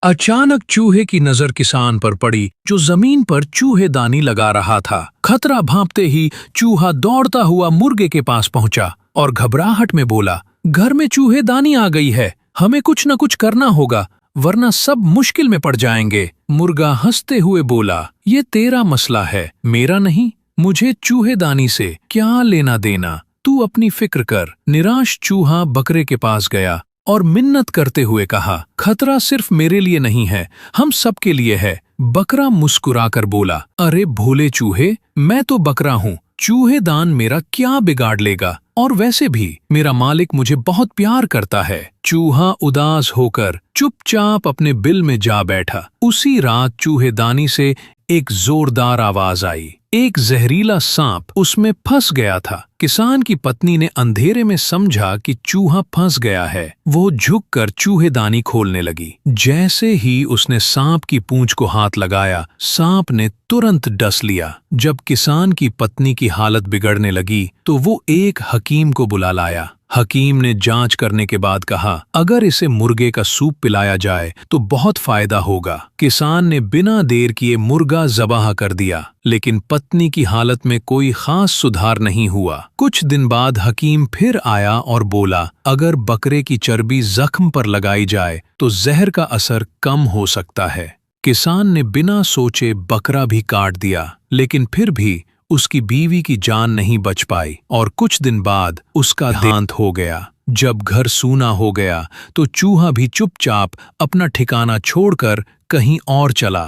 अचानक चूहे की नजर किसान पर पड़ी जो जमीन पर चूहेदानी लगा रहा था। खतरा भांपते ही चूहा दौड़ता हुआ मुर्गे के पास पहुंचा और घबराहट में बोला, घर में चूहेदानी आ गई है, हमें कुछ न कुछ करना होगा वरना सब मुश्किल में पड़ जाएंगे। मुर्गा हंसते हुए बोला, ये तेरा मसला है, मेरा नहीं। मुझे चूहेदानी से क्या लेना देना, तू अपनी फिक्र कर। निराश चूहा बकरे के पास गया और मिन्नत करते हुए कहा, खतरा सिर्फ मेरे लिए नहीं है, हम सबके लिए है। बकरा मुस्कुराकर बोला, अरे भोले चूहे, मैं तो बकरा हूँ, चूहेदान मेरा क्या बिगाड़ लेगा, और वैसे भी मेरा मालिक मुझे बहुत प्यार करता है। चूहा उदास होकर चुपचाप अपने बिल में जा बैठा। उसी रात चूहेदानी से एक जोरदार आवाज आई। एक जहरीला सांप उसमें फंस गया था। किसान की पत्नी ने अंधेरे में समझा कि चूहा फंस गया है। वो झुककर चूहेदानी खोलने लगी। जैसे ही उसने सांप की पूंछ को हाथ लगाया, सांप ने तुरंत डस लिया। जब किसान की पत्नी की हालत बिगड़ने लगी तो वो एक हकीम को बुला लाया। हकीम ने जांच करने के बाद कहा, अगर इसे मुर्गे का सूप पिलाया जाए तो बहुत फायदा होगा। किसान ने बिना देर किए मुर्गा ज़बाह कर दिया, लेकिन पत्नी की हालत में कोई खास सुधार नहीं हुआ। कुछ दिन बाद हकीम फिर आया और बोला, अगर बकरे की चर्बी जख्म पर लगाई जाए तो जहर का असर कम हो सकता है। किसान ने बिना सोचे बकरा भी काट दिया, लेकिन फिर भी उसकी बीवी की जान नहीं बच पाई और कुछ दिन बाद उसका देहांत हो गया। जब घर सूना हो गया तो चूहा भी चुपचाप अपना ठिकाना छोड़कर कहीं और चला।